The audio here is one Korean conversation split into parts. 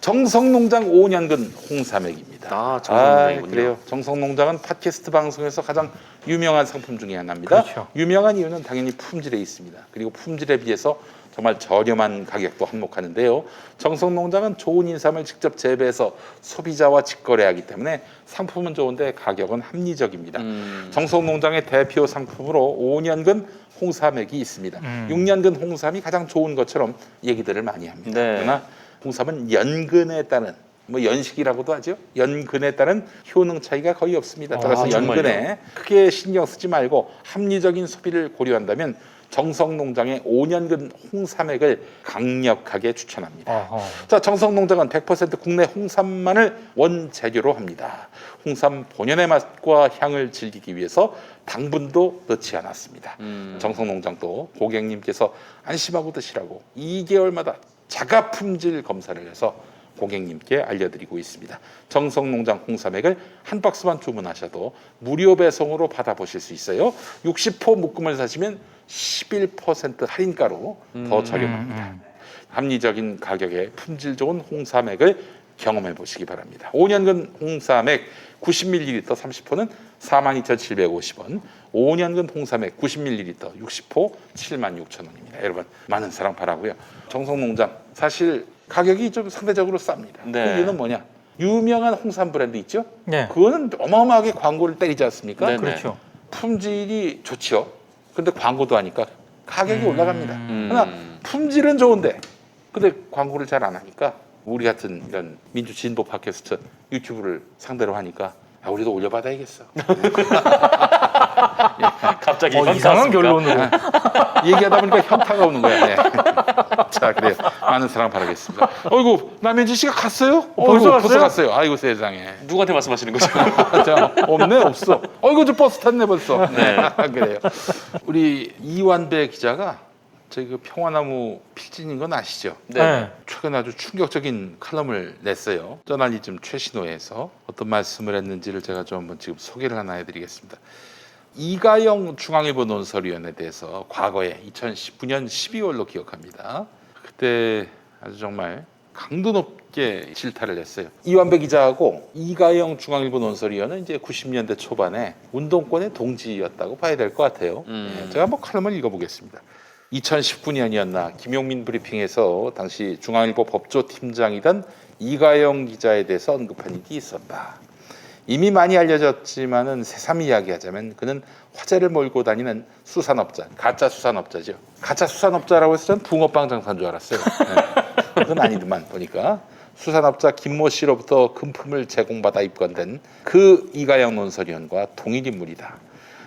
정성농장 5년근 홍삼액입니다. 정성농장이군요. 그래요. 정성농장은 팟캐스트 방송에서 가장 유명한 상품 중에 하나입니다. 그렇죠. 유명한 이유는 당연히 품질에 있습니다. 그리고 품질에 비해서 정말 저렴한 가격도 한몫하는데요. 정성농장은 좋은 인삼을 직접 재배해서 소비자와 직거래하기 때문에 상품은 좋은데 가격은 합리적입니다. 정성농장의 대표 상품으로 5년근 홍삼액이 있습니다. 6년근 홍삼이 가장 좋은 것처럼 얘기들을 많이 합니다. 네. 그러나 홍삼은 연근에 따른 연식이라고도 하죠. 연근에 따른 효능 차이가 거의 없습니다. 따라서 정말요? 연근에 크게 신경 쓰지 말고 합리적인 소비를 고려한다면 정성농장의 5년근 홍삼액을 강력하게 추천합니다. 자, 정성농장은 100% 국내 홍삼만을 원재료로 합니다. 홍삼 본연의 맛과 향을 즐기기 위해서 당분도 넣지 않았습니다. 정성농장도 고객님께서 안심하고 드시라고 2개월마다 자가 품질 검사를 해서 고객님께 알려드리고 있습니다. 정성농장 홍삼액을 한 박스만 주문하셔도 무료 배송으로 받아보실 수 있어요. 60호 묶음을 사시면 11% 할인가로 더 저렴합니다. 합리적인 가격에 품질 좋은 홍삼액을 경험해 보시기 바랍니다. 5년근 홍삼액 90ml 30호는 42,750원, 5년근 홍삼액 90ml 60호 76,000원입니다. 여러분 많은 사랑 바라고요. 정성농장 사실 가격이 좀 상대적으로 쌉니다. 네. 그 이유는 뭐냐? 유명한 홍삼 브랜드 있죠? 네. 그거는 어마어마하게 광고를 때리지 않습니까? 네네. 그렇죠. 품질이 좋죠. 근데 광고도 하니까 가격이 올라갑니다. 그러나 품질은 좋은데 근데 광고를 잘 안 하니까 우리 같은 이런 민주 진보 팟캐스트 유튜브를 상대로 하니까 우리도 올려받아야겠어. 갑자기 이상한 결론으로. 얘기하다 보니까 현타가 오는 거야. 네. 자, 그래요. 많은 사랑 바라겠습니다. 어이구, 남현진 씨가 갔어요? 벌써 갔어요? 벌써 갔어요. 아이고 세상에. 누구한테 말씀하시는 거죠? 자, 없네, 없어. 어이구, 저 버스 탔네 벌써. 네. 그래요. 우리 이완배 기자가 저희 그 평화나무 필진인 건 아시죠? 네. 최근 아주 충격적인 칼럼을 냈어요. 저널리즘 최신호에서 어떤 말씀을 했는지를 제가 좀 한번 지금 소개를 하나 해드리겠습니다. 이가영 중앙일보 논설위원에 대해서 과거에 2019년 12월로 기억합니다. 그때 아주 정말 강도 높게 질타를 했어요. 이완배 기자하고 이가영 중앙일보 논설위원은 이제 90년대 초반에 운동권의 동지였다고 봐야 될 것 같아요. 제가 한번 칼럼을 읽어보겠습니다. 2019년이었나 김용민 브리핑에서 당시 중앙일보 법조팀장이던 이가영 기자에 대해서 언급한 일이 있었다. 이미 많이 알려졌지만은 새삼 이야기하자면 그는 화제를 몰고 다니는 수산업자, 가짜 수산업자죠. 가짜 수산업자라고 해서 전 붕어빵 장사인 줄 알았어요. 네. 그건 아니더만 보니까 수산업자 김모 씨로부터 금품을 제공받아 입건된 그 이가영 논설위원과 동일 인물이다.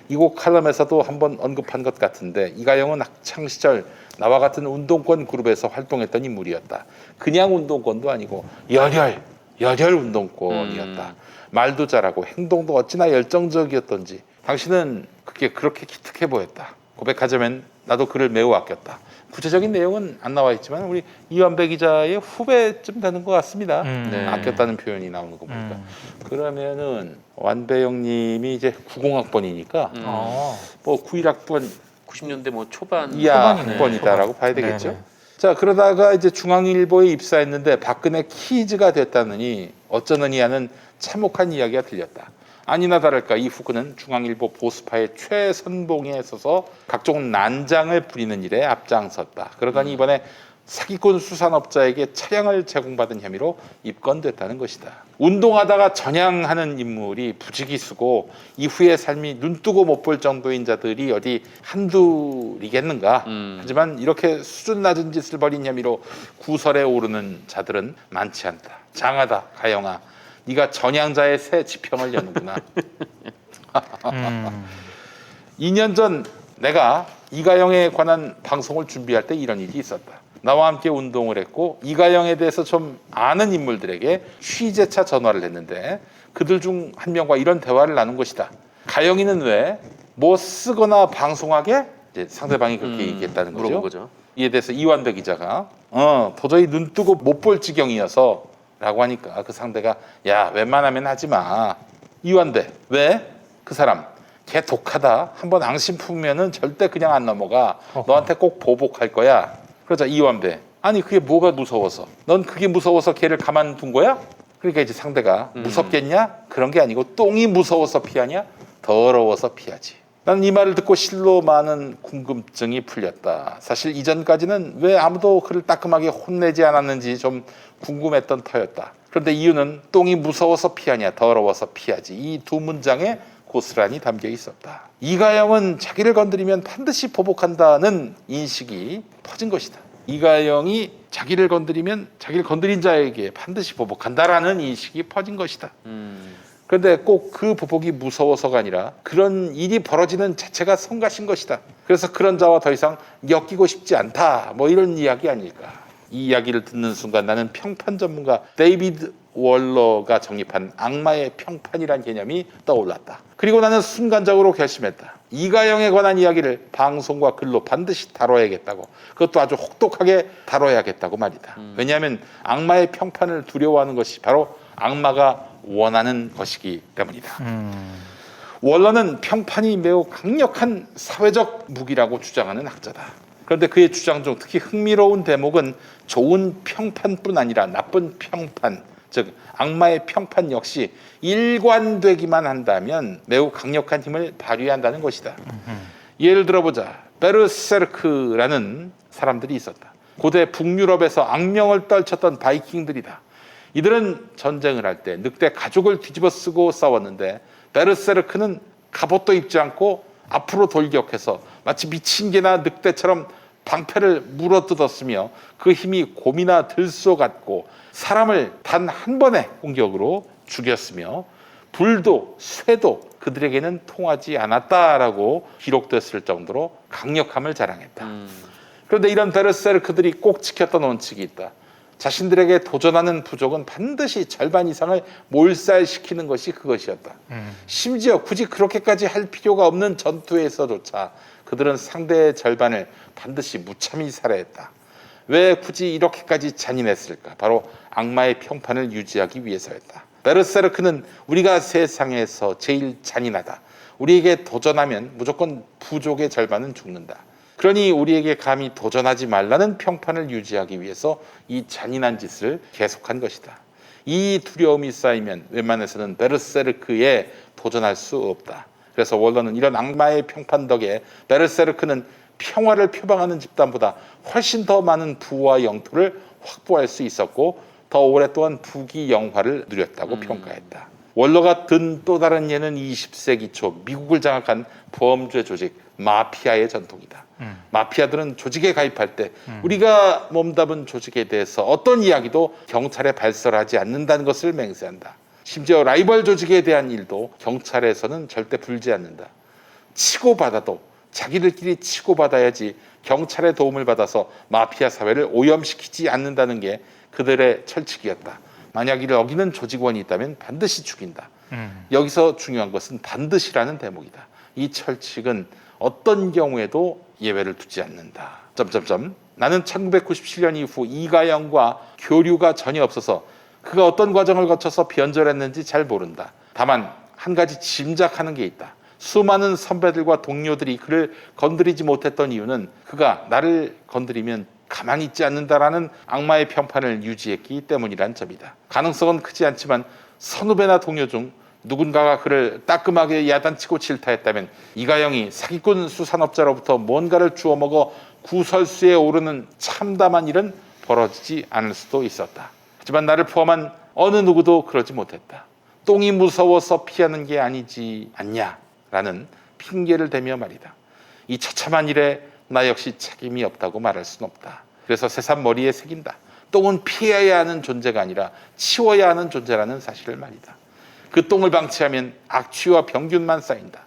이곳 칼럼에서도 한번 언급한 것 같은데 이가영은 학창 시절 나와 같은 운동권 그룹에서 활동했던 인물이었다. 그냥 운동권도 아니고 열혈 운동권이었다. 말도 잘하고 행동도 어찌나 열정적이었던지 당신은 그게 그렇게 기특해 보였다. 고백하자면 나도 그를 매우 아꼈다. 구체적인 내용은 안 나와 있지만 우리 이완배 기자의 후배쯤 되는 것 같습니다. 네. 아꼈다는 표현이 나오는 거 보니까. 그러면은 완배영님이 이제 90학번이니까 뭐 91학번 90년대 뭐 초반 이하 초반이네. 학번이다라고 봐야 네네. 되겠죠. 자, 그러다가 이제 중앙일보에 입사했는데 박근혜 키즈가 됐다느니 어쩌느니 하는 참혹한 이야기가 들렸다. 아니나 다를까 이후 그는 중앙일보 보수파의 최선봉에 서서 각종 난장을 부리는 일에 앞장섰다. 그러더니 이번에 사기꾼 수산업자에게 차량을 제공받은 혐의로 입건됐다는 것이다. 운동하다가 전향하는 인물이 부지기수고 이후의 삶이 눈뜨고 못 볼 정도인 자들이 어디 한둘이겠는가. 하지만 이렇게 수준 낮은 짓을 벌인 혐의로 구설에 오르는 자들은 많지 않다. 장하다, 가영아. 네가 전향자의 새 지평을 여는구나. 2년 전 내가 이가영에 관한 방송을 준비할 때 이런 일이 있었다. 나와 함께 운동을 했고 이가영에 대해서 좀 아는 인물들에게 취재차 전화를 했는데 그들 중 한 명과 이런 대화를 나눈 것이다. 가영이는 왜 뭐 쓰거나 방송하게? 이제 상대방이 그렇게 얘기했다는 거죠. 물어본 거죠. 이에 대해서 이완배 기자가 도저히 눈 뜨고 못 볼 지경이어서 라고 하니까 그 상대가 야 웬만하면 하지 마. 이완배 왜? 그 사람 걔 독하다. 한번 앙심 품으면은 절대 그냥 안 넘어가. 너한테 꼭 보복할 거야. 그러자 이완배 아니 그게 뭐가 무서워서? 넌 그게 무서워서 걔를 가만둔 거야? 그러니까 이제 상대가 무섭겠냐? 그런 게 아니고 똥이 무서워서 피하냐? 더러워서 피하지. 나는 이 말을 듣고 실로 많은 궁금증이 풀렸다. 사실 이전까지는 왜 아무도 그를 따끔하게 혼내지 않았는지 좀 궁금했던 터였다. 그런데 이유는 똥이 무서워서 피하냐 더러워서 피하지, 이 두 문장에 고스란히 담겨 있었다. 이가영은 자기를 건드리면 반드시 보복한다는 인식이 퍼진 것이다. 이가영이 자기를 건드리면 자기를 건드린 자에게 반드시 보복한다라는 인식이 퍼진 것이다. 그런데 꼭 그 보복이 무서워서가 아니라 그런 일이 벌어지는 자체가 성가신 것이다. 그래서 그런 자와 더 이상 엮이고 싶지 않다, 뭐 이런 이야기 아닐까. 이 이야기를 듣는 순간 나는 평판 전문가 데이비드 월러가 정립한 악마의 평판이란 개념이 떠올랐다. 그리고 나는 순간적으로 결심했다. 이가영에 관한 이야기를 방송과 글로 반드시 다뤄야겠다고. 그것도 아주 혹독하게 다뤄야겠다고 말이다. 왜냐하면 악마의 평판을 두려워하는 것이 바로 악마가 원하는 것이기 때문이다. 월러는 평판이 매우 강력한 사회적 무기라고 주장하는 학자다. 그런데 그의 주장 중 특히 흥미로운 대목은 좋은 평판뿐 아니라 나쁜 평판, 즉 악마의 평판 역시 일관되기만 한다면 매우 강력한 힘을 발휘한다는 것이다. 예를 들어보자. 베르세르크라는 사람들이 있었다. 고대 북유럽에서 악명을 떨쳤던 바이킹들이다. 이들은 전쟁을 할 때 늑대 가죽을 뒤집어 쓰고 싸웠는데 베르세르크는 갑옷도 입지 않고 앞으로 돌격해서 마치 미친 개나 늑대처럼 방패를 물어뜯었으며 그 힘이 곰이나 들소 같고 사람을 단 한 번의 공격으로 죽였으며 불도 쇠도 그들에게는 통하지 않았다라고 기록됐을 정도로 강력함을 자랑했다. 그런데 이런 베르세르크들이 꼭 지켰던 원칙이 있다. 자신들에게 도전하는 부족은 반드시 절반 이상을 몰살시키는 것이 그것이었다. 심지어 굳이 그렇게까지 할 필요가 없는 전투에서조차 그들은 상대의 절반을 반드시 무참히 살해했다. 왜 굳이 이렇게까지 잔인했을까? 바로 악마의 평판을 유지하기 위해서였다. 베르세르크는 우리가 세상에서 제일 잔인하다. 우리에게 도전하면 무조건 부족의 절반은 죽는다. 그러니 우리에게 감히 도전하지 말라는 평판을 유지하기 위해서 이 잔인한 짓을 계속한 것이다. 이 두려움이 쌓이면 웬만해서는 베르세르크에 도전할 수 없다. 그래서 월러는 이런 악마의 평판 덕에 베르세르크는 평화를 표방하는 집단보다 훨씬 더 많은 부와 영토를 확보할 수 있었고 더 오랫동안 부귀영화를 누렸다고 평가했다. 월러가 든 또 다른 예는 20세기 초 미국을 장악한 범죄 조직 마피아의 전통이다. 마피아들은 조직에 가입할 때 우리가 몸담은 조직에 대해서 어떤 이야기도 경찰에 발설하지 않는다는 것을 맹세한다. 심지어 라이벌 조직에 대한 일도 경찰에서는 절대 풀지 않는다. 치고받아도 자기들끼리 치고받아야지 경찰의 도움을 받아서 마피아 사회를 오염시키지 않는다는 게 그들의 철칙이었다. 만약 이를 어기는 조직원이 있다면 반드시 죽인다. 여기서 중요한 것은 반드시라는 대목이다. 이 철칙은 어떤 경우에도 예외를 두지 않는다. 나는 1997년 이후 이가영과 교류가 전혀 없어서 그가 어떤 과정을 거쳐서 변절했는지 잘 모른다. 다만 한 가지 짐작하는 게 있다. 수많은 선배들과 동료들이 그를 건드리지 못했던 이유는 그가 나를 건드리면 가만히 있지 않는다라는 악마의 평판을 유지했기 때문이란 점이다. 가능성은 크지 않지만 선후배나 동료 중 누군가가 그를 따끔하게 야단치고 질타했다면 이가영이 사기꾼 수산업자로부터 뭔가를 주워먹어 구설수에 오르는 참담한 일은 벌어지지 않을 수도 있었다. 하지만 나를 포함한 어느 누구도 그러지 못했다. 똥이 무서워서 피하는 게 아니지 않냐라는 핑계를 대며 말이다. 이 처참한 일에 나 역시 책임이 없다고 말할 수는 없다. 그래서 새삼 머리에 새긴다. 똥은 피해야 하는 존재가 아니라 치워야 하는 존재라는 사실을 말이다. 그 똥을 방치하면 악취와 병균만 쌓인다.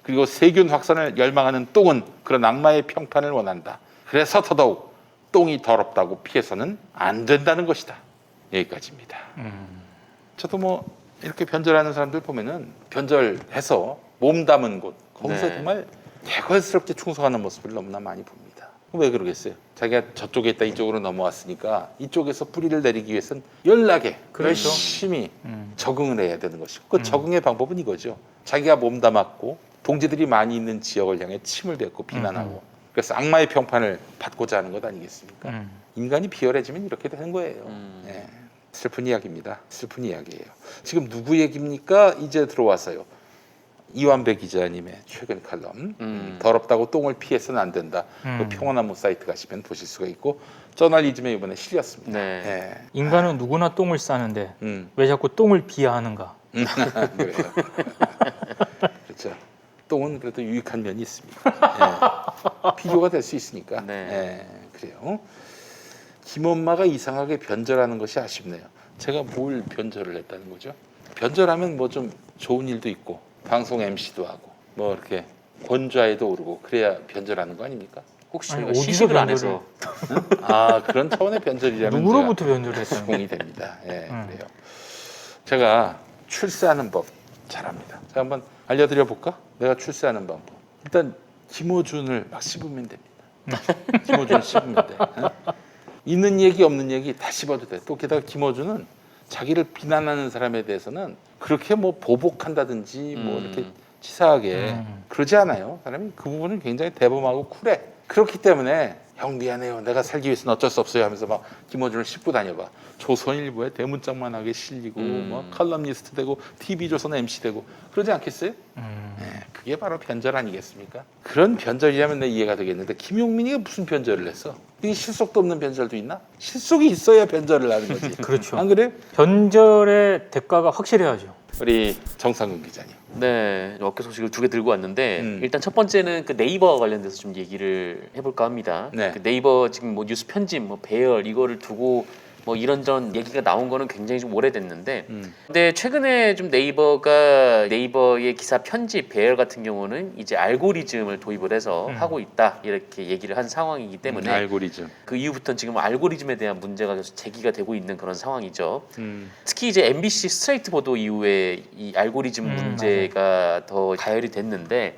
그리고 세균 확산을 열망하는 똥은 그런 악마의 평판을 원한다. 그래서 더더욱 똥이 더럽다고 피해서는 안 된다는 것이다. 여기까지입니다. 저도 뭐 이렇게 변절하는 사람들 보면은 변절해서 몸담은 곳 거기서 네. 정말 개걸스럽게 충성하는 모습을 너무나 많이 봅니다. 왜 그러겠어요? 자기가 저쪽에 있다 이쪽으로 넘어왔으니까 이쪽에서 뿌리를 내리기 위해서는 연락에 그렇죠. 열심히 적응을 해야 되는 것이고 그 적응의 방법은 이거죠. 자기가 몸담았고 동지들이 많이 있는 지역을 향해 침을 뱉고 비난하고 그래서 악마의 평판을 받고자 하는 것 아니겠습니까? 인간이 비열해지면 이렇게 되는 거예요. 예. 슬픈 이야기입니다. 슬픈 이야기예요. 지금 누구 얘기입니까? 이제 들어와서요. 이완배 기자님의 최근 칼럼 더럽다고 똥을 피해서는 안 된다. 그 평화나무 사이트 가시면 보실 수가 있고 저널리즘에 이번에 실렸습니다. 네. 예. 인간은 누구나 똥을 싸는데 음. 왜 자꾸 똥을 비하하는가? 그래요. 그렇죠. 똥은 그래도 유익한 면이 있습니다. 예. 필요가 될 수 있으니까. 네. 예. 그래요. 김엄마가 이상하게 변절하는 것이 아쉽네요. 제가 뭘 변절을 했다는 거죠? 변절하면 뭐 좀 좋은 일도 있고 방송 MC도 하고 뭐 이렇게 권좌에도 오르고 그래야 변절하는 거 아닙니까? 혹시 아니, 우리가 어디서 시식을 안 변절을- 해서 아 그런 차원의 변절이라면 누구로부터 변절을 했다는 수긍이 됩니다. 예, 그래요. 제가 출세하는 법 잘합니다. 제가 한번 알려드려 볼까? 내가 출세하는 방법. 일단 김어준을 막 씹으면 됩니다. 김어준을 씹으면 돼. 어? 있는 얘기 없는 얘기 다 씹어도 돼. 또 게다가 김어준은 자기를 비난하는 사람에 대해서는 그렇게 뭐 보복한다든지 뭐 이렇게 치사하게 그러지 않아요. 사람이 그 부분은 굉장히 대범하고 쿨해. 그렇기 때문에 형 미안해요. 내가 살기 위해서는 어쩔 수 없어요 하면서 막 김어준을 씹고 다녀봐. 조선일보에 대문짝만하게 실리고 뭐 칼럼니스트 되고 TV조선 MC 되고 그러지 않겠어요? 네, 그게 바로 변절 아니겠습니까? 그런 변절이라면 내 이해가 되겠는데 김용민이가 무슨 변절을 했어? 이게 실속도 없는 변절도 있나? 실속이 있어야 변절을 하는 거지. 그렇죠. 안 그래요? 변절의 대가가 확실해야죠. 우리 정상근 기자님. 네, 어깨 소식을 두 개 들고 왔는데 일단 첫 번째는 그 네이버 관련돼서 좀 얘기를 해볼까 합니다. 네. 그 네이버 지금 뭐 뉴스 편집, 뭐 배열 이거를 두고 뭐 이런저런 얘기가 나온 거는 굉장히 좀 오래됐는데 근데 최근에 좀 네이버의 기사 편집 배열 같은 경우는 이제 알고리즘을 도입을 해서 하고 있다 이렇게 얘기를 한 상황이기 때문에 알고리즘. 그 이후부터는 지금 알고리즘에 대한 문제가 계속 제기가 되고 있는 그런 상황이죠. 음. 특히 이제 MBC 스트레이트 보도 이후에 이 알고리즘 문제가 더 가열이 됐는데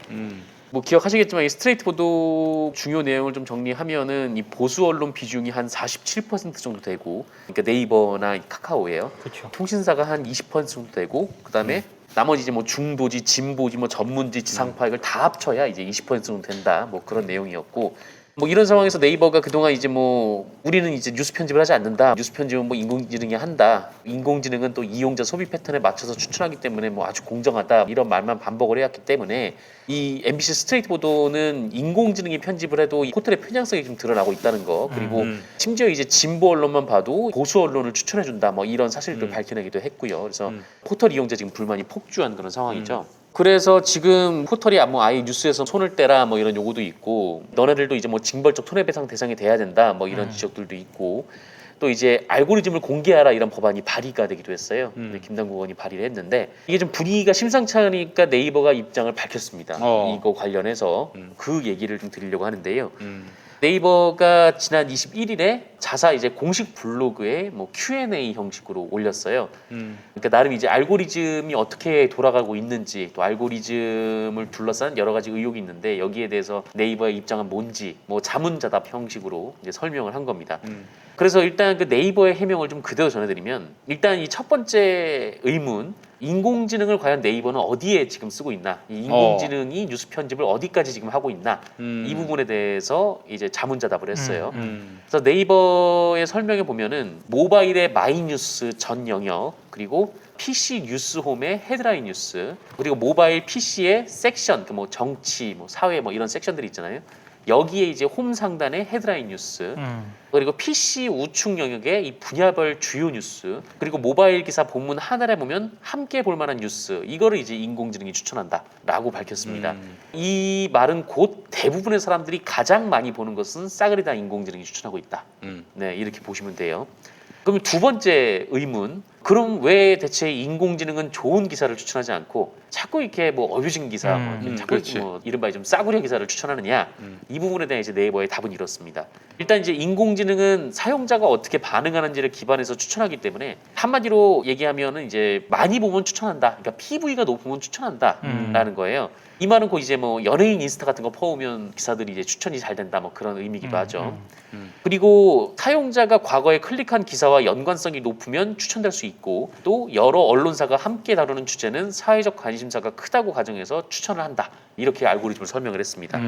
뭐 기억하시겠지만 이 스트레이트 보도 중요 내용을 좀 정리하면은 이 보수 언론 비중이 한 47% 정도 되고, 그러니까 네이버나 이 카카오예요. 그렇죠. 통신사가 한 20% 정도 되고, 그다음에 나머지 이제 뭐 중도지, 진보지, 뭐 전문지, 지상파 이걸 다 합쳐야 이제 20% 정도 된다. 뭐 그런 내용이었고. 뭐 이런 상황에서 네이버가 그동안 이제 뭐 우리는 이제 뉴스 편집을 하지 않는다. 뉴스 편집은 뭐 인공지능이 한다. 인공지능은 또 이용자 소비 패턴에 맞춰서 추천하기 때문에 뭐 아주 공정하다. 이런 말만 반복을 해왔기 때문에 이 MBC 스트레이트 보도는 인공지능이 편집을 해도 이 포털의 편향성이 좀 드러나고 있다는 거. 그리고 심지어 이제 진보 언론만 봐도 보수 언론을 추천해준다. 뭐 이런 사실들을 밝혀내기도 했고요. 그래서 포털 이용자 지금 불만이 폭주한 그런 상황이죠. 그래서 지금 포털이 뭐 아예 뉴스에서 손을 떼라 뭐 이런 요구도 있고 너네들도 이제 뭐 징벌적 손해배상 대상이 돼야 된다 뭐 이런 지적들도 있고 또 이제 알고리즘을 공개하라 이런 법안이 발의가 되기도 했어요. 근데 김남국 의원이 발의를 했는데 이게 좀 분위기가 심상치 않으니까 네이버가 입장을 밝혔습니다. 이거 관련해서 그 얘기를 좀 드리려고 하는데요. 네이버가 지난 21일에 자사 이제 공식 블로그에 뭐 Q&A 형식으로 올렸어요. 그러니까 나름 이제 알고리즘이 어떻게 돌아가고 있는지 또 알고리즘을 둘러싼 여러 가지 의혹이 있는데 여기에 대해서 네이버의 입장은 뭔지 뭐 자문자답 형식으로 이제 설명을 한 겁니다. 그래서 일단 그 네이버의 해명을 좀 그대로 전해드리면 일단 이 첫 번째 의문 인공지능을 과연 네이버는 어디에 지금 쓰고 있나 이 인공지능이 뉴스 편집을 어디까지 지금 하고 있나 이 부분에 대해서 이제 자문자답을 했어요. 그래서 네이버의 설명에 보면은 모바일의 마이뉴스 전 영역 그리고 PC 뉴스홈의 헤드라인 뉴스 그리고 모바일 PC의 섹션 그 뭐 정치 뭐 사회 뭐 이런 섹션들이 있잖아요. 여기에 이제 홈 상단에 헤드라인 뉴스 그리고 PC 우측 영역의 이 분야별 주요 뉴스 그리고 모바일 기사 본문 하나를 보면 함께 볼 만한 뉴스 이거를 이제 인공지능이 추천한다라고 밝혔습니다. 이 말은 곧 대부분의 사람들이 가장 많이 보는 것은 싸그리 다 인공지능이 추천하고 있다. 네 이렇게 보시면 돼요. 그럼 두 번째 의문 그럼 왜 대체 인공지능은 좋은 기사를 추천하지 않고 자꾸 이렇게 뭐 어뷰징 기사, 자꾸 그렇지. 뭐 이른바 좀 싸구려 기사를 추천하느냐? 이 부분에 대한 이제 네이버의 답은 이렇습니다. 일단 이제 인공지능은 사용자가 어떻게 반응하는지를 기반해서 추천하기 때문에 한마디로 얘기하면은 이제 많이 보면 추천한다. 그러니까 PV가 높으면 추천한다라는 거예요. 이 말은 곧 이제 뭐 연예인 인스타 같은 거 퍼오면 기사들이 이제 추천이 잘 된다 뭐 그런 의미기도 하죠. 그리고 사용자가 과거에 클릭한 기사와 연관성이 높으면 추천될 수 있고 또 여러 언론사가 함께 다루는 주제는 사회적 관심사가 크다고 가정해서 추천을 한다. 이렇게 알고리즘을 설명을 했습니다.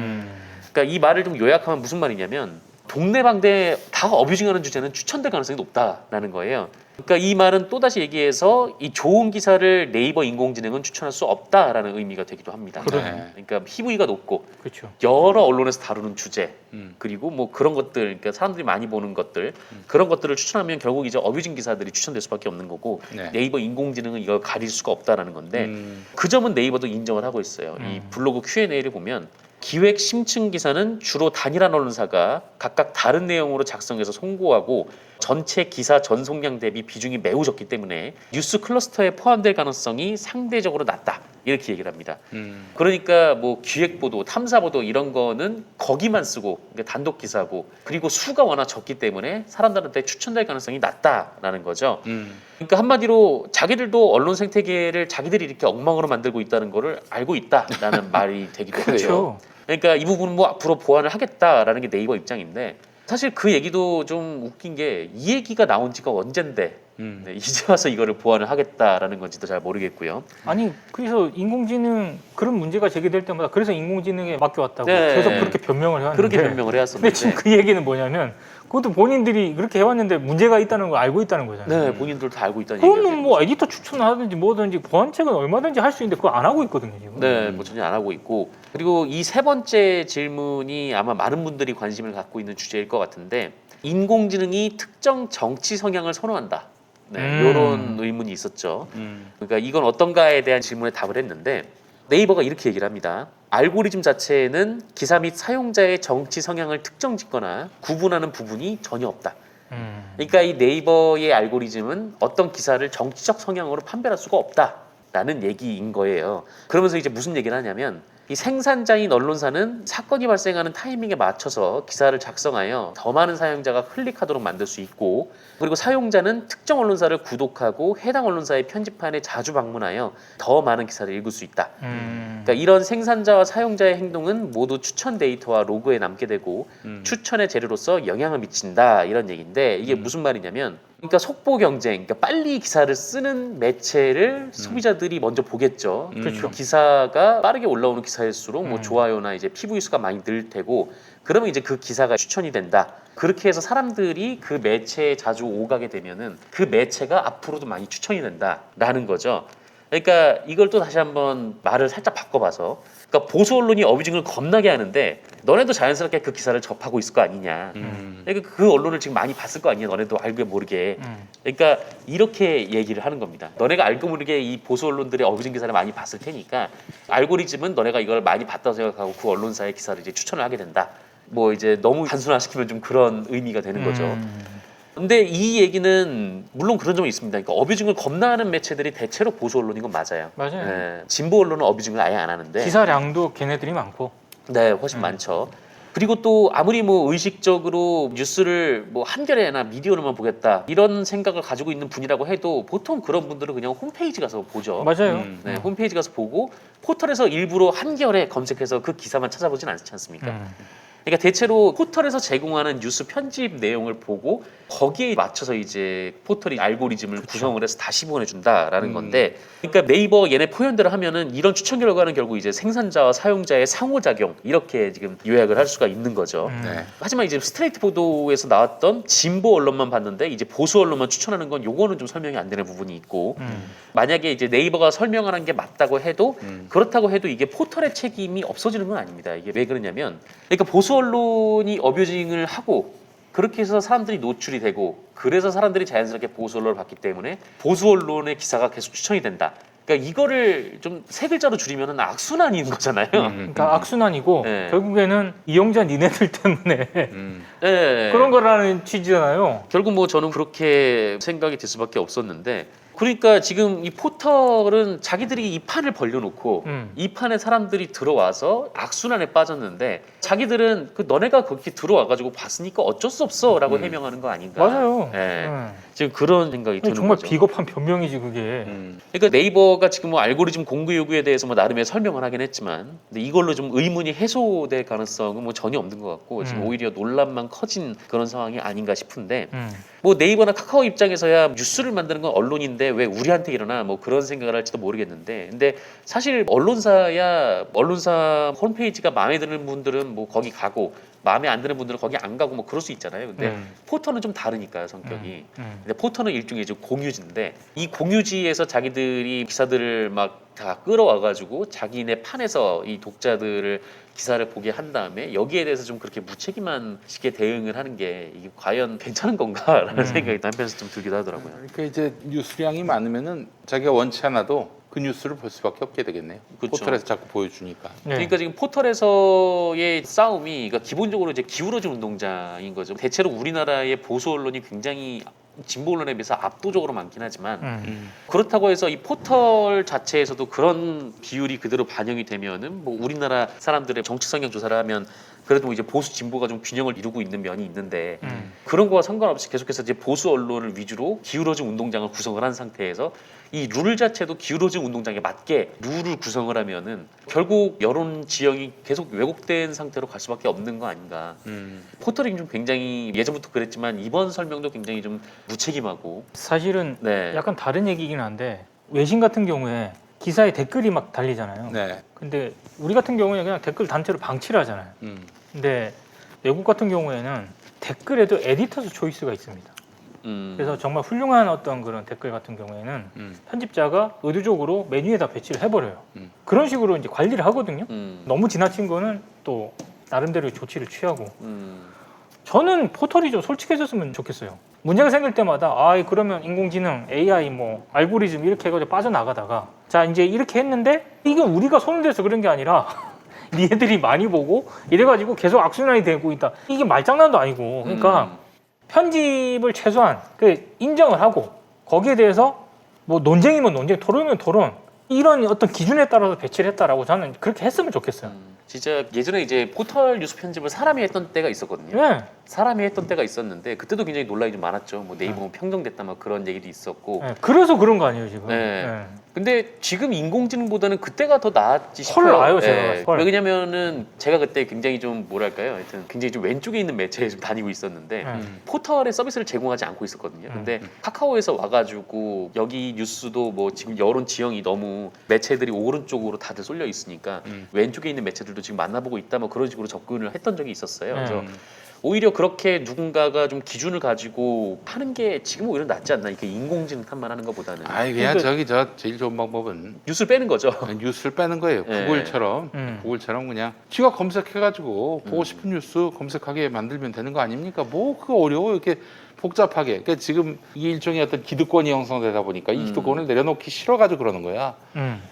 그러니까 이 말을 좀 요약하면 무슨 말이냐면 동네방네 다 어뷰징하는 주제는 추천될 가능성이 높다라는 거예요. 그러니까 이 말은 또다시 얘기해서 이 좋은 기사를 네이버 인공지능은 추천할 수 없다라는 의미가 되기도 합니다. 그러네. 그러니까 PV가 높고 그렇죠. 여러 언론에서 다루는 주제 음. 그리고 뭐 그런 것들, 그러니까 사람들이 많이 보는 것들 그런 것들을 추천하면 결국 이제 어뷰징 기사들이 추천될 수밖에 없는 거고 네. 네이버 인공지능은 이걸 가릴 수가 없다라는 건데 음. 그 점은 네이버도 인정을 하고 있어요. 이 블로그 Q&A를 보면 기획 심층 기사는 주로 단일한 언론사가 각각 다른 내용으로 작성해서 송고하고 전체 기사 전송량 대비 비중이 매우 적기 때문에 뉴스 클러스터에 포함될 가능성이 상대적으로 낮다. 이렇게 얘기를 합니다. 그러니까 뭐 기획 보도, 탐사 보도 이런 거는 거기만 쓰고 그러니까 단독 기사고 그리고 수가 워낙 적기 때문에 사람들한테 추천될 가능성이 낮다라는 거죠. 그러니까 한마디로 자기들도 언론 생태계를 자기들이 이렇게 엉망으로 만들고 있다는 거를 알고 있다라는 말이 되기도 하죠. 그렇죠. 그러니까 이 부분은 뭐 앞으로 보완을 하겠다라는 게 네이버 입장인데 사실 그 얘기도 좀 웃긴 게 이 얘기가 나온 지가 언젠데 네, 이제 와서 이거를 보완을 하겠다라는 건지도 잘 모르겠고요. 아니 그래서 인공지능 그런 문제가 제기될 때마다 그래서 인공지능에 맡겨왔다고 네. 계속 그렇게 변명을 해왔는데 그렇게 변명을 근데 해왔었는데 지금 그 얘기는 뭐냐면 그것도 본인들이 그렇게 해왔는데 문제가 있다는 걸 알고 있다는 거잖아요. 네, 본인들도 다 알고 있다는 얘기가 그거는 뭐 에디터 추천을 하든지 뭐든지 보완책은 얼마든지 할 수 있는데 그거 안 하고 있거든요 지금. 네, 뭐 전혀 안 하고 있고 그리고 이 세 번째 질문이 아마 많은 분들이 관심을 갖고 있는 주제일 것 같은데 인공지능이 특정 정치 성향을 선호한다. 네, 이런 의문이 있었죠. 그러니까 이건 어떤가에 대한 질문에 답을 했는데 네이버가 이렇게 얘기를 합니다. 알고리즘 자체에는 기사 및 사용자의 정치 성향을 특정짓거나 구분하는 부분이 전혀 없다. 그러니까 이 네이버의 알고리즘은 어떤 기사를 정치적 성향으로 판별할 수가 없다라는 얘기인 거예요. 그러면서 이제 무슨 얘기를 하냐면 이 생산자인 언론사는 사건이 발생하는 타이밍에 맞춰서 기사를 작성하여 더 많은 사용자가 클릭하도록 만들 수 있고 그리고 사용자는 특정 언론사를 구독하고 해당 언론사의 편집판에 자주 방문하여 더 많은 기사를 읽을 수 있다. 그러니까 이런 생산자와 사용자의 행동은 모두 추천 데이터와 로그에 남게 되고 추천의 재료로서 영향을 미친다 이런 얘기인데 이게 무슨 말이냐면 그러니까 속보 경쟁, 그러니까 빨리 기사를 쓰는 매체를 소비자들이 먼저 보겠죠. 그렇죠. 기사가 빠르게 올라오는 기사일수록 뭐 좋아요나 이제 PV 수가 많이 늘 테고 그러면 이제 그 기사가 추천이 된다. 그렇게 해서 사람들이 그 매체에 자주 오가게 되면은 그 매체가 앞으로도 많이 추천이 된다라는 거죠. 그러니까 이걸 또 다시 한번 말을 살짝 바꿔봐서 그러니까 보수 언론이 어뷰징을 겁나게 하는데 너네도 자연스럽게 그 기사를 접하고 있을 거 아니냐. 그러니까 그 언론을 지금 많이 봤을 거 아니냐. 너네도 알게 모르게. 그러니까 이렇게 얘기를 하는 겁니다. 너네가 알고 모르게 이 보수 언론들의 어뷰징 기사를 많이 봤을 테니까 알고리즘은 너네가 이걸 많이 봤다고 생각하고 그 언론사의 기사를 이제 추천을 하게 된다. 뭐 이제 너무 단순화시키면 좀 그런 의미가 되는 거죠. 근데 이 얘기는 물론 그런 점이 있습니다. 그러니까 어뷰징을 겁나하는 매체들이 대체로 보수 언론인 건 맞아요. 맞아요. 네, 진보 언론은 어뷰징을 아예 안 하는데 기사량도 걔네들이 많고. 네, 훨씬 많죠. 그리고 또 아무리 뭐 의식적으로 뉴스를 뭐 한겨레나 미디어로만 보겠다 이런 생각을 가지고 있는 분이라고 해도 보통 그런 분들은 그냥 홈페이지 가서 보죠. 맞아요. 네, 홈페이지 가서 보고 포털에서 일부러 한겨레 검색해서 그 기사만 찾아보진 않지 않습니까? 그러니까 대체로 포털에서 제공하는 뉴스 편집 내용을 보고 거기에 맞춰서 이제 포털이 알고리즘을 구성을 해서 다시 보내준다라는 건데, 그러니까 네이버 얘네 표현대로 하면은 이런 추천 결과는 결국 이제 생산자와 사용자의 상호작용 이렇게 지금 요약을 할 수가 있는 거죠. 네. 하지만 이제 스트레이트 보도에서 나왔던 진보 언론만 봤는데 이제 보수 언론만 추천하는 건 요거는 좀 설명이 안 되는 부분이 있고, 만약에 이제 네이버가 설명하는 게 맞다고 해도 그렇다고 해도 이게 포털의 책임이 없어지는 건 아닙니다. 이게 왜 그러냐면, 그러니까 보수 언론이 어뷰징을 하고 그렇게 해서 사람들이 노출이 되고 그래서 사람들이 자연스럽게 보수 언론을 봤기 때문에 보수 언론의 기사가 계속 추천이 된다. 그러니까 이거를 좀 세 글자로 줄이면은 악순환인 거잖아요. 그러니까 악순환이고 네. 결국에는 이용자 니네들 때문에 네. 그런 거라는 취지잖아요. 결국 뭐 저는 그렇게 생각이 들 수밖에 없었는데, 그러니까 지금 이 포털은 자기들이 이 판을 벌려놓고 이 판에 사람들이 들어와서 악순환에 빠졌는데 자기들은 그 너네가 그렇게 들어와가지고 봤으니까 어쩔 수 없어라고 해명하는 거 아닌가. 맞아요. 네. 네. 지금 그런 생각이 드는 정말 거죠. 비겁한 변명이지 그게. 그러니까 네이버가 지금 뭐 알고리즘 공개 요구에 대해서 뭐 나름의 설명을 하긴 했지만, 근데 이걸로 좀 의문이 해소될 가능성은 뭐 전혀 없는 것 같고 지금 오히려 논란만 커진 그런 상황이 아닌가 싶은데, 뭐 네이버나 카카오 입장에서야 뉴스를 만드는 건 언론인데 일인데 왜 우리한테 일어나 뭐 그런 생각을 할지도 모르겠는데 근데 사실 언론사 홈페이지가 마음에 드는 분들은 뭐 거기 가고 마음에 안 드는 분들은 거기 안 가고 뭐 그럴 수 있잖아요. 근데 포털은 좀 다르니까요 성격이. 근데 포털은 일종의 좀 공유지인데 이 공유지에서 자기들이 기사들을 막 다 끌어와가지고 자기네 판에서 이 독자들을 기사를 보게 한 다음에 여기에 대해서 좀 그렇게 무책임한 식의 대응을 하는 게 이게 과연 괜찮은 건가라는 생각이 한편에서 좀 들기도 하더라고요. 그러니까 이제 뉴스량이 많으면은 자기가 원치 않아도 그 뉴스를 볼 수밖에 없게 되겠네요. 그쵸. 포털에서 자꾸 보여주니까. 네. 그러니까 지금 포털에서의 싸움이 그러니까 기본적으로 이제 기울어진 운동장인 거죠. 대체로 우리나라의 보수 언론이 굉장히 진보 언론에 비해서 압도적으로 많긴 하지만 그렇다고 해서 이 포털 자체에서도 그런 비율이 그대로 반영이 되면은 뭐 우리나라 사람들의 정치 성향 조사를 하면 그래도 이제 보수 진보가 좀 균형을 이루고 있는 면이 있는데 그런 거와 상관없이 계속해서 이제 보수 언론을 위주로 기울어진 운동장을 구성을 한 상태에서 이 룰 자체도 기울어진 운동장에 맞게 룰을 구성을 하면은 결국 여론 지형이 계속 왜곡된 상태로 갈 수밖에 없는 거 아닌가. 포털이 좀 굉장히 예전부터 그랬지만 이번 설명도 굉장히 좀 무책임하고 사실은 네. 약간 다른 얘기긴 한데 외신 같은 경우에 기사에 댓글이 막 달리잖아요. 네. 근데 우리 같은 경우에 그냥 댓글 단체로 방치를 하잖아요. 근데 외국 같은 경우에는 댓글에도 에디터스 초이스가 있습니다. 그래서 정말 훌륭한 어떤 그런 댓글 같은 경우에는 편집자가 의도적으로 메뉴에다 배치를 해버려요. 그런 식으로 이제 관리를 하거든요. 너무 지나친 거는 또 나름대로 조치를 취하고. 저는 포털이 좀 솔직해졌으면 좋겠어요. 문제가 생길 때마다 그러면 인공지능, AI 뭐 알고리즘 이렇게 해가지고 빠져나가다가 자 이제 이렇게 했는데 이게 우리가 손을 대서 그런 게 아니라 니네들이 많이 보고 이래가지고 계속 악순환이 되고 있다. 이게 말장난도 아니고 그러니까 편집을 최소한 인정을 하고 거기에 대해서 뭐 논쟁이면 논쟁, 토론이면 토론 이런 어떤 기준에 따라서 배치를 했다라고 저는 그렇게 했으면 좋겠어요. 진짜 예전에 이제 포털 뉴스 편집을 사람이 했던 때가 있었거든요. 네. 사람이 했던 때가 있었는데 그때도 굉장히 논란이 좀 많았죠. 뭐 네이버 평정됐다 막 그런 얘기도 있었고. 네. 그래서 그런 거 아니에요 지금. 네. 근데 지금 인공지능보다는 그때가 더 나았지 싶어요. 헐 나요 제가. 헐. 왜냐면은 제가 그때 굉장히 좀 뭐랄까요, 하여튼 굉장히 좀 왼쪽에 있는 매체에 좀 다니고 있었는데 포털의 서비스를 제공하지 않고 있었거든요. 근데 카카오에서 와가지고 여기 뉴스도 뭐 지금 여론 지형이 너무 매체들이 오른쪽으로 다들 쏠려 있으니까 왼쪽에 있는 매체들도 지금 만나보고 있다 뭐 그런 식으로 접근을 했던 적이 있었어요. 그래서 오히려 그렇게 누군가가 좀 기준을 가지고 하는 게 지금 오히려 낫지 않나 이렇게 인공지능 탓만 하는 것보다는. 그냥 그러니까- 저 제일 좋은 방법은 뉴스를 빼는 거죠. 뉴스를 빼는 거예요. 네. 구글처럼 그냥 지가 검색해가지고 보고 싶은 뉴스 검색하게 만들면 되는 거 아닙니까? 뭐 그거 어려워 이렇게 복잡하게. 그러니까 지금 이게 일종의 어떤 기득권이 형성되다 보니까 이 기득권을 내려놓기 싫어가지고 그러는 거야.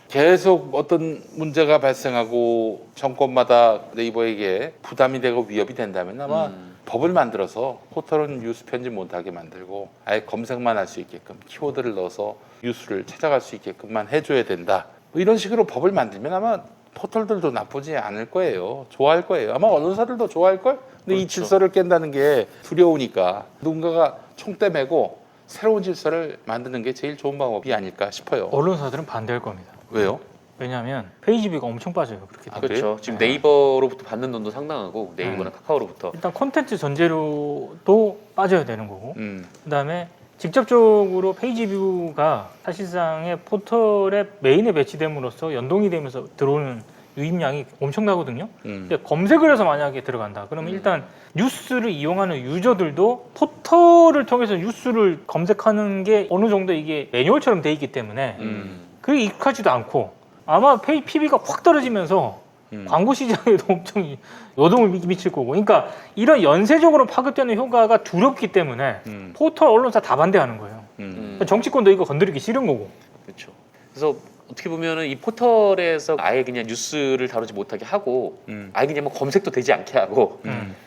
계속 어떤 문제가 발생하고 정권마다 네이버에게 부담이 되고 위협이 된다면 아마 법을 만들어서 포털은 뉴스 편집 못하게 만들고 아예 검색만 할 수 있게끔 키워드를 넣어서 뉴스를 찾아갈 수 있게끔만 해줘야 된다. 뭐 이런 식으로 법을 만들면 아마 포털들도 나쁘지 않을 거예요. 좋아할 거예요. 아마 언론사들도 좋아할 걸. 근데 이 그렇죠. 질서를 깬다는 게 두려우니까 누군가가 총대 메고 새로운 질서를 만드는 게 제일 좋은 방법이 아닐까 싶어요. 언론사들은 반대할 겁니다. 왜요? 왜냐하면 페이지비가 엄청 빠져요. 그렇게 되면. 그래요? 그렇죠. 지금 네이버로부터 받는 돈도 상당하고 네이버나 카카오로부터. 일단 콘텐츠 전제로도 빠져야 되는 거고 그다음에 직접적으로 페이지 뷰가 사실상의 포털의 메인에 배치됨으로써 연동이 되면서 들어오는 유입량이 엄청나거든요. 근데 검색을 해서 만약에 들어간다. 그러면 일단 뉴스를 이용하는 유저들도 포털을 통해서 뉴스를 검색하는 게 어느 정도 이게 매뉴얼처럼 돼 있기 때문에 그게 익숙하지도 않고 아마 PB가 확 떨어지면서 광고 시장에도 엄청 요동을 미칠 거고. 그러니까 이런 연쇄적으로 파급되는 효과가 두렵기 때문에 포털 언론사 다 반대하는 거예요. 정치권도 이거 건드리기 싫은 거고. 그렇죠. 그래서 어떻게 보면은 이 포털에서 아예 그냥 뉴스를 다루지 못하게 하고 아예 그냥 뭐 검색도 되지 않게 하고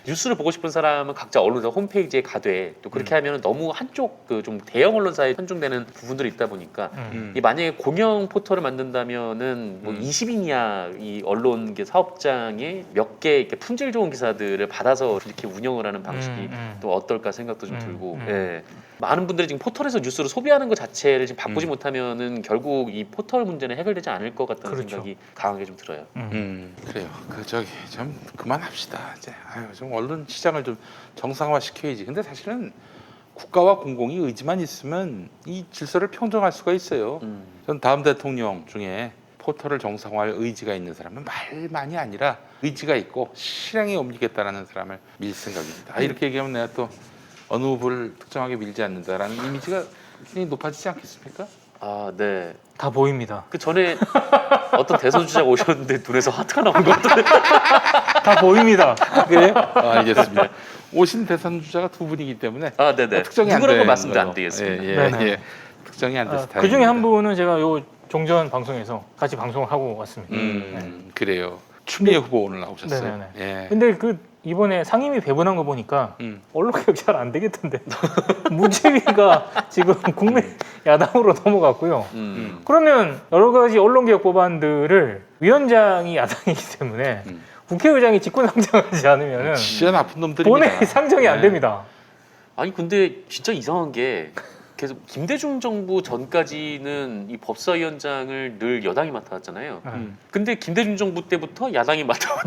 뉴스를 보고 싶은 사람은 각자 언론사 홈페이지에 가되 또 그렇게 하면은 너무 한쪽 그 좀 대형 언론사에 편중되는 부분들이 있다 보니까 이 만약에 공영 포털을 만든다면은 뭐 20인 이하 이 언론 사업장에 몇 개 이렇게 품질 좋은 기사들을 받아서 이렇게 운영을 하는 방식이 또 어떨까 생각도 좀 들고. 예. 많은 분들이 지금 포털에서 뉴스를 소비하는 것 자체를 지금 바꾸지 못하면은 결국 이 포털 문제는 해결되지 않을 것 같다는 그렇죠. 생각이 강하게 좀 들어요. 그래요. 좀 그만합시다. 이제 좀 언론 시장을 좀 정상화 시켜야지. 근데 사실은 국가와 공공이 의지만 있으면 이 질서를 평정할 수가 있어요. 전 다음 대통령 중에 포털을 정상화할 의지가 있는 사람은 말만이 아니라 의지가 있고 실행에 옮기겠다라는 사람을 밀 생각입니다. 이렇게 얘기하면 내가 또 어느 후보를 특정하게 밀지 않는다라는 이미지가 굉장히 높아지지 않겠습니까? 아, 네. 다 보입니다. 그 전에 어떤 대선 주자가 오셨는데 눈에서 하트가 나온 것 같은데. 다 보입니다. 그래요? 알겠습니다. 오신 대선 주자가 두 분이기 때문에 아, 네네. 특정이 안 누구라고 되는 말씀도 안 걸로. 드리겠습니다. 예, 네네. 예. 특정이 안 돼서 그 중에 한 다행입니다. 분은 제가 요 종전 방송에서 같이 방송을 하고 왔습니다. 그래요. 추미애 후보 오늘 나오셨어요. 네네네. 예. 근데 그 이번에 상임위 배분한 거 보니까 음. 언론 개혁 잘 안 되겠던데 문체위가 지금 국내 야당으로 넘어갔고요. 그러면 여러 가지 언론 개혁 법안들을 위원장이 야당이기 때문에 음. 국회의장이 직권상정하지 않으면은 진짜 나쁜 놈들입니다. 본회의 상정이 안 네. 됩니다. 아니 근데 진짜 이상한 게 계속 김대중 정부 전까지는 이 법사위원장을 늘 여당이 맡아왔잖아요. 근데 김대중 정부 때부터 야당이 맡아오던.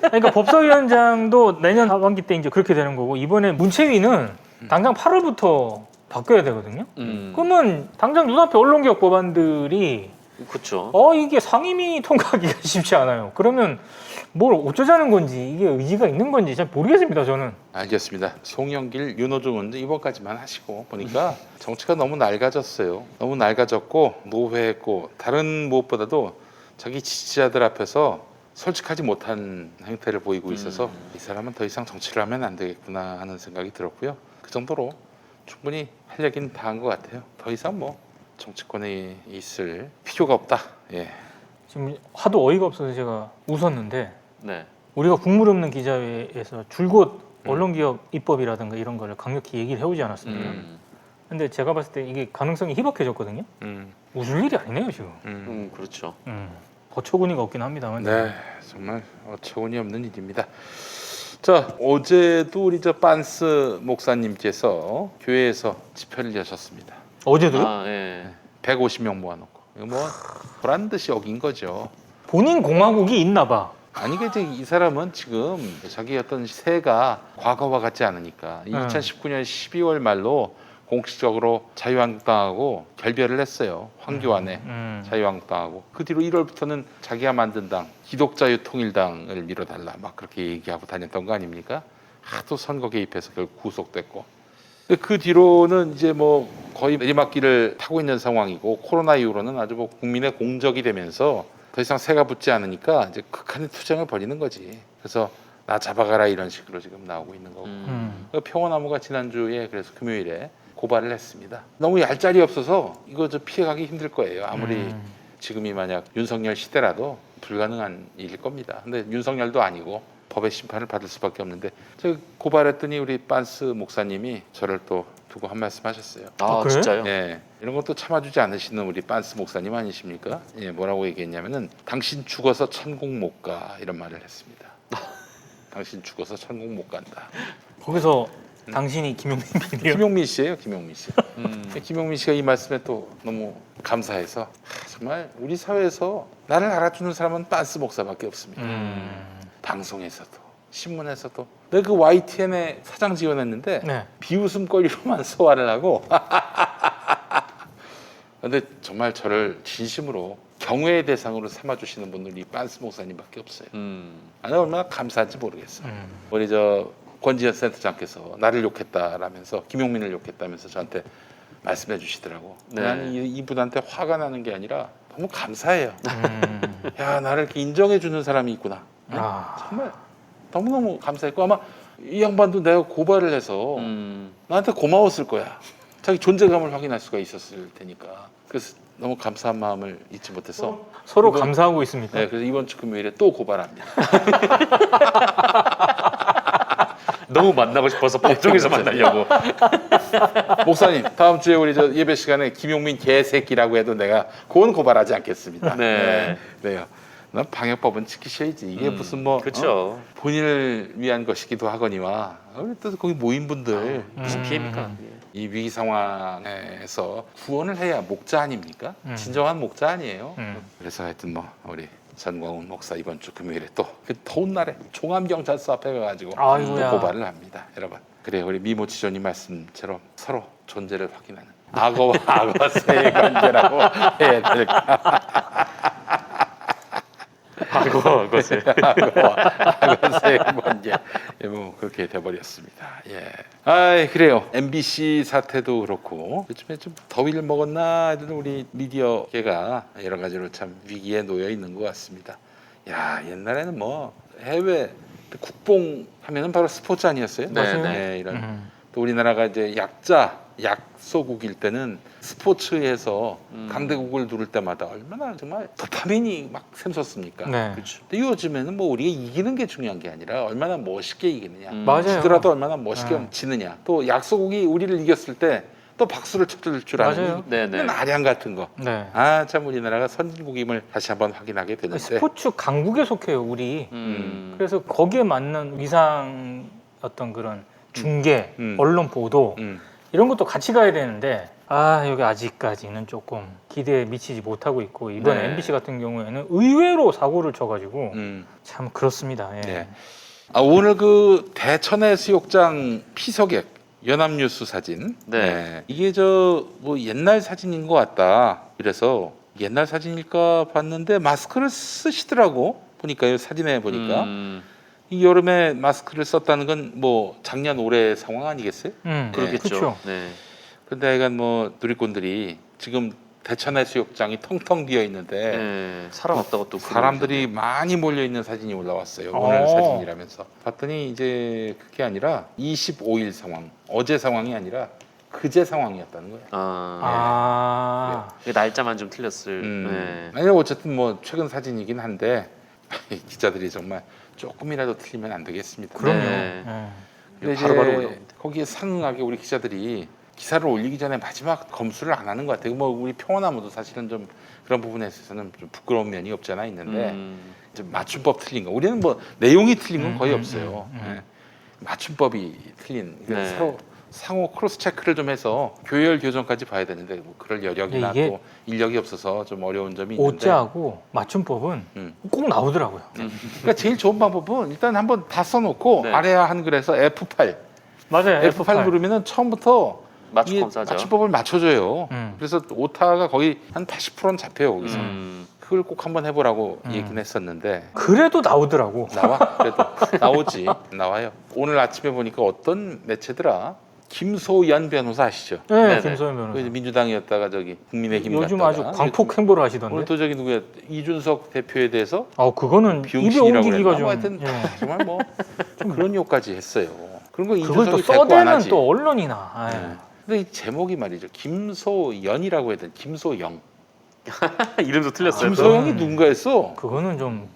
그러니까 법사위원장도 내년 하반기 때 이제 그렇게 되는 거고 이번에 문체위는 당장 8월부터 바뀌어야 되거든요. 그러면 당장 눈앞에 언론개혁 법안들이 그렇죠. 이게 상임위 통과하기가 쉽지 않아요. 그러면 뭘 어쩌자는 건지 이게 의지가 있는 건지 잘 모르겠습니다. 저는. 알겠습니다. 송영길, 윤호중 의원도 이번까지만 하시고 보니까 정치가 너무 낡아졌어요. 너무 낡아졌고 노회했고 다른 무엇보다도 자기 지지자들 앞에서 솔직하지 못한 행태를 보이고 있어서 이 사람은 더 이상 정치를 하면 안 되겠구나 하는 생각이 들었고요. 그 정도로 충분히 할 얘기는 다 한 것 같아요. 더 이상 뭐 정치권에 있을 필요가 없다. 예. 지금 하도 어이가 없어서 제가 웃었는데 네. 우리가 국물 없는 기자회에서 줄곧 언론기업 입법이라든가 이런 거를 강력히 얘기를 해오지 않았습니까? 근데 제가 봤을 때 이게 가능성이 희박해졌거든요. 웃을 일이 아니네요 지금. 그렇죠. 어처구니가 없긴 합니다만. 네, 정말 어처구니 없는 일입니다. 자, 어제도 우리 저 빤스 목사님께서 교회에서 집회를 여셨습니다. 어제도요? 아, 예. 150명 모아놓고 이거 뭐 보란 듯이 어긴 거죠. 본인 공화국이 있나 봐. 아니 이제 이 사람은 지금 자기 어떤 세가 과거와 같지 않으니까 2019년 12월 말로 공식적으로 자유한국당하고 결별을 했어요. 황교안에 자유한국당하고 그 뒤로 1월부터는 자기가 만든 당 기독자유통일당을 밀어달라 막 그렇게 얘기하고 다녔던 거 아닙니까? 하도 선거 개입해서 결국 구속됐고 그 뒤로는 이제 뭐 거의 내리막길을 타고 있는 상황이고 코로나 이후로는 아주 뭐 국민의 공적이 되면서 더 이상 새가 붙지 않으니까 이제 극한의 투쟁을 벌이는 거지. 그래서 나 잡아가라 이런 식으로 지금 나오고 있는 거고. 평화나무가 지난주에 그래서 금요일에 고발을 했습니다. 너무 얄짤이 없어서 이거 저 피해가기 힘들 거예요. 아무리 지금이 만약 윤석열 시대라도 불가능한 일일 겁니다. 근데 윤석열도 아니고 법의 심판을 받을 수밖에 없는데 제가 고발했더니 우리 빤스 목사님이 저를 또 두고 한 말씀 하셨어요. 아, 그래? 진짜요? 예, 이런 것도 참아주지 않으시는 우리 빤스 목사님 아니십니까? 예, 뭐라고 얘기했냐면은 당신 죽어서 천국 못 가 이런 말을 했습니다. 당신 죽어서 천국 못 간다. 거기서 당신이 김용민 PD요? 김용민 씨예요, 김용민 씨. 김용민 씨가 이 말씀에 또 너무 감사해서 정말 우리 사회에서 나를 알아주는 사람은 빤스 목사밖에 없습니다. 방송에서도 신문에서도 내가 그 YTN에 사장 지원했는데 네. 비웃음거리로만 소화를 하고 근데 정말 저를 진심으로 경외의 대상으로 삼아주시는 분들이 빤스 목사님밖에 없어요. 나는 얼마나 감사한지 모르겠어. 우리 저 권지현 센터장께서 나를 욕했다라면서 김용민을 욕했다면서 저한테 말씀해 주시더라고. 네. 나는 이분한테 화가 나는 게 아니라 너무 감사해요. 야, 나를 이렇게 인정해 주는 사람이 있구나. 정말 너무너무 감사했고 아마 이 양반도 내가 고발을 해서 나한테 고마웠을 거야. 자기 존재감을 확인할 수가 있었을 테니까. 그래서 너무 감사한 마음을 잊지 못해서 서로 감사하고 있습니다. 네, 그래서 이번 주 금요일에 또 고발합니다. 너무 만나고 싶어서 법정에서 만나려고. 목사님, 다음 주에 우리 저 예배 시간에 김용민 개새끼라고 해도 내가 그건 고발하지 않겠습니다. 네. 네요. 난 방역법은 지키셔야지. 이게 무슨 뭐 그렇죠. 본인을 위한 것이기도 하거니와 또 거기 모인 분들 무슨 피해입니까? 이 위기 상황에서 구원을 해야 목자 아닙니까? 진정한 목자 아니에요. 그래서 하여튼 뭐 우리 전광훈 목사 이번 주 금요일에 또 그 더운 날에 종암경찰서 앞에 가가지고 또 아이고야. 고발을 합니다. 여러분 그래 우리 미모치조님 말씀처럼 서로 존재를 확인하는 악어와 악어새의 관계라고 해야 될까? 그것을 악어새의 관계. 예, 뭐 그렇게 돼버렸습니다. 예. 아 그래요. MBC 사태도 그렇고 요즘에 좀 더위를 먹었나 하여튼 우리 미디어계가 여러 가지로 참 위기에 놓여 있는 것 같습니다. 야 옛날에는 뭐 해외 국뽕 하면은 바로 스포츠 아니었어요? 네, 네, 이런 또 우리나라가 이제 약소국일 때는 스포츠에서 강대국을 누를 때마다 얼마나 정말 도파민이 막 샘솟습니까? 네. 그렇죠. 근데 요즘에는 뭐 우리가 이기는 게 중요한 게 아니라 얼마나 멋있게 이기느냐, 맞아요. 지더라도 얼마나 멋있게 네. 지느냐. 또 약소국이 우리를 이겼을 때 또 박수를 쳐줄 줄 아는 맞아요. 네네. 이런 아량 같은 거. 네. 아 참 우리나라가 선진국임을 다시 한번 확인하게 되는데. 스포츠 강국에 속해요 우리. 음. 그래서 거기에 맞는 위상 어떤 그런 중계, 언론 보도 이런 것도 같이 가야 되는데 여기 아직까지는 조금 기대에 미치지 못하고 있고 이번 네. MBC 같은 경우에는 의외로 사고를 쳐가지고 참 그렇습니다. 예. 네. 오늘 그 대천해 수욕장 피서객 연합뉴스 사진. 네. 이게 저 뭐 옛날 사진인 것 같다. 그래서 옛날 사진일까 봤는데 마스크를 쓰시더라고. 보니까요 사진에 보니까 이 여름에 마스크를 썼다는 건 뭐 작년 올해 상황 아니겠어요? 그렇겠죠. 그쵸. 네. 그런데 하여간 뭐 누리꾼들이 지금 대천해 수욕장이 텅텅 비어 있는데 네. 사람 없다고 또 사람들이 많이 몰려 있는 사진이 올라왔어요. 오늘 사진이라면서 봤더니 이제 그게 아니라 25일 상황, 어제 상황이 아니라 그제 상황이었다는 거예요. 그 날짜만 좀 틀렸을. 네. 아니 어쨌든 뭐 최근 사진이긴 한데 기자들이 정말 조금이라도 틀리면 안 되겠습니다. 그럼요. 네. 예. 근데 바로바로 이제 올라옵니다. 거기에 상응하게 우리 기자들이 기사를 올리기 전에 마지막 검수를 안 하는 것 같아요. 뭐 우리 평원나무도 사실은 좀 그런 부분에 있어서는 좀 부끄러운 면이 없지 않아 있는데 좀 맞춤법 틀린 거. 우리는 뭐 내용이 틀린 건 거의 없어요. 예. 맞춤법이 틀린. 그래서 네. 서로 상호 크로스 체크를 좀 해서 교열 교정까지 봐야 되는데 뭐 그럴 여력이나 이게 또 인력이 없어서 좀 어려운 점이 있는데. 오자하고 맞춤법은 꼭 나오더라고요. 그러니까 제일 좋은 방법은 일단 한번 다 써놓고 네. 아래 한글에서 F8 맞아요. F8 누르면은 처음부터 맞춤법 이게 사죠. 맞춤법을 맞춰줘요. 그래서 오타가 거의 한 80%는 잡혀요 거기서. 그걸 꼭 한번 해보라고 얘기는 했었는데 그래도 나오더라고. 나와 그래도 나오지 나와요. 오늘 아침에 보니까 어떤 매체더라 김소연 변호사 아시죠? 네, 네네. 김소연 그 변호사. 민주당이었다가 저기 국민의힘 요즘 갔다가 아주 광폭 행보를 하시던데. 오늘 또 저기 누구야 이준석 대표에 대해서 그거는 입에 비용신이라고 옮기기가 그랬나? 좀. 뭐 하여튼 예. 정말 뭐 좀 그런 욕까지 했어요. 그런 거 그걸 또 이준석이 대꾸 안 써대는 하지. 또 언론이나. 아유. 네. 근데 이 제목이 말이죠. 김소연이라고 해야 돼. 김소영. 이름도 틀렸어요. 김소영이 누군가 했어. 그거는 좀.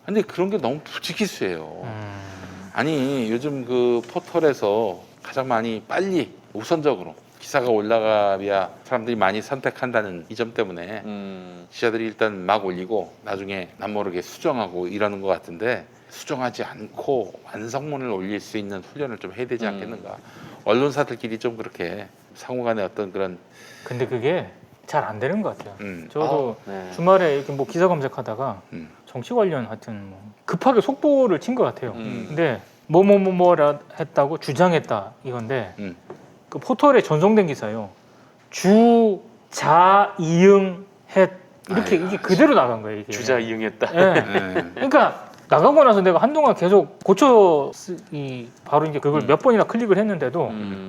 근데 그런 게 너무 부지기수예요. 음. 아니 요즘 그 포털에서 가장 많이 빨리 우선적으로 기사가 올라가야 사람들이 많이 선택한다는 이 점 때문에 기자들이 일단 막 올리고 나중에 남모르게 수정하고 이러는 것 같은데 수정하지 않고 완성문을 올릴 수 있는 훈련을 좀 해야 되지 않겠는가. 언론사들끼리 좀 그렇게 상호간의 어떤 그런 근데 그게 잘 안 되는 것 같아요. 저도 네. 주말에 이렇게 뭐 기사 검색하다가 정치 관련 하여튼 뭐 급하게 속보를 친 것 같아요. 근데 뭐라 했다고 주장했다 이건데 그 포털에 전송된 기사요. 주, 자, 이응, 헷 이렇게 아이고, 이게 그대로 나간 거예요. 이게. 주자 이응했다. 예. 그러니까 나가고 나서 내가 한동안 계속 바로 이제 그걸 몇 번이나 클릭을 했는데도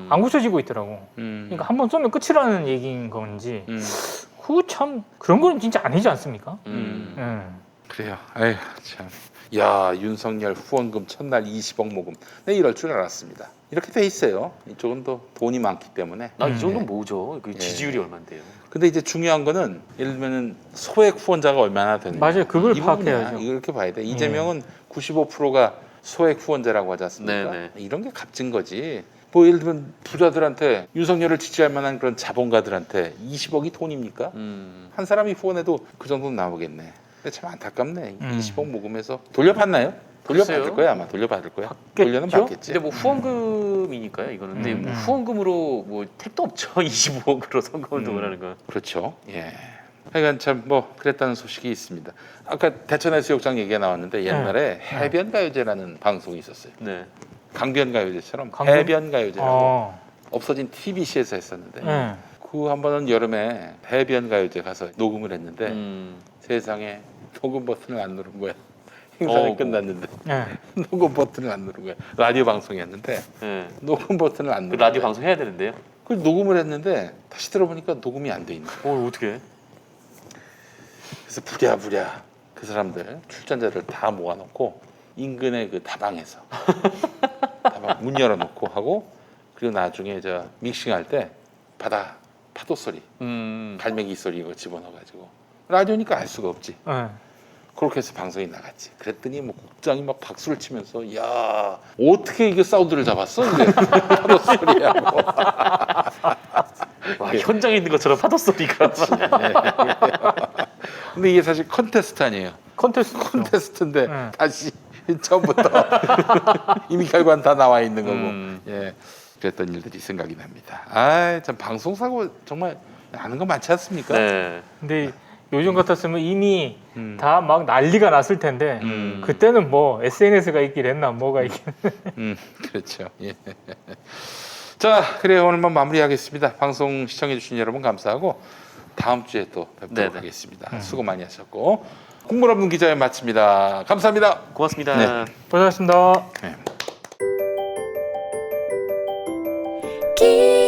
안 고쳐지고 있더라고. 그러니까 한 번 쏘면 끝이라는 얘기인 건지. 그 참 그런 거는 진짜 아니지 않습니까? 예. 그래요. 아휴 참. 야 윤석열 후원금 첫날 20억 모금. 네 이럴 줄 알았습니다. 이렇게 돼 있어요. 이쪽은 또 돈이 많기 때문에. 이 정도는 뭐죠? 그 지지율이 얼마인데요? 근데 이제 중요한 거는 예를 들면은 소액 후원자가 얼마나 되는지 맞아요. 그걸 이 파악해야죠. 부분이야. 이렇게 봐야 돼. 이재명은 95%가 소액 후원자라고 하지 않습니까? 네네. 이런 게 값진 거지. 뭐 예를 들면 부자들한테 윤석열을 지지할 만한 그런 자본가들한테 20억이 돈입니까? 한 사람이 후원해도 그 정도는 나오겠네. 근데 참 안타깝네. 20억 모금해서 돌려받나요? 돌려받을 글쎄요. 거야 아마. 돌려받을 거야. 받겠죠? 돌려는 받겠지. 근데 뭐 후원금이니까요, 이거는. 근데 뭐 후원금으로 뭐 택도 없죠. 25억으로 선거를 동원하는 건. 그렇죠. 예. 하여간 참 뭐 그랬다는 소식이 있습니다. 아까 대천해수욕장 얘기가 나왔는데 옛날에 해변가요제라는 방송이 있었어요. 네. 강변가요제처럼 강변? 해변가요제라고 없어진 TBC에서 했었는데 네. 그 한 번은 여름에 해변가요제 가서 녹음을 했는데 세상에 녹음 버튼을 안 누른 거야. 행사가 끝났는데 네. 녹음 버튼을 안 누른 거야. 라디오 방송이었는데 네. 녹음 버튼을 안 그 누른 라디오 거야. 방송 해야 되는데요. 그 녹음을 했는데 다시 들어보니까 녹음이 안 돼 있는 거야. 어떻게? 그래서 부랴부랴 그 사람들 출전자를 다 모아놓고 인근의 그 다방에서 다방 문 열어놓고 하고 그리고 나중에 저 믹싱할 때 바다 파도 소리, 갈매기 소리 이거 집어넣어가지고 라디오니까 알 수가 없지. 네. 그렇게 해서 방송이 나갔지. 그랬더니 뭐 국장이 막 박수를 치면서 야 어떻게 이게 사운드를 잡았어? 이제 파도 소리하고. 와, 현장에 있는 것처럼 파도 소리가. 근데 이게 사실 컨테스트 아니에요. 컨테스트인데 네. 다시 처음부터 이미 결과는 다 나와 있는 거고 예 그랬던 일들이 생각이 납니다. 참 방송 사고 정말 아는 거 많지 않습니까? 네. 근데 요즘 같았으면 이미 다 다 막 난리가 났을 텐데 그때는 뭐 SNS가 있긴 했나 뭐가 있긴. 그렇죠. 예. 자 그래요 오늘만 마무리하겠습니다. 방송 시청해주신 여러분 감사하고 다음 주에 또 뵙도록 네네. 하겠습니다. 수고 많이 하셨고 국물 없는 기자회 마칩니다. 감사합니다. 고맙습니다. 네. 고생하셨습니다. 네. 기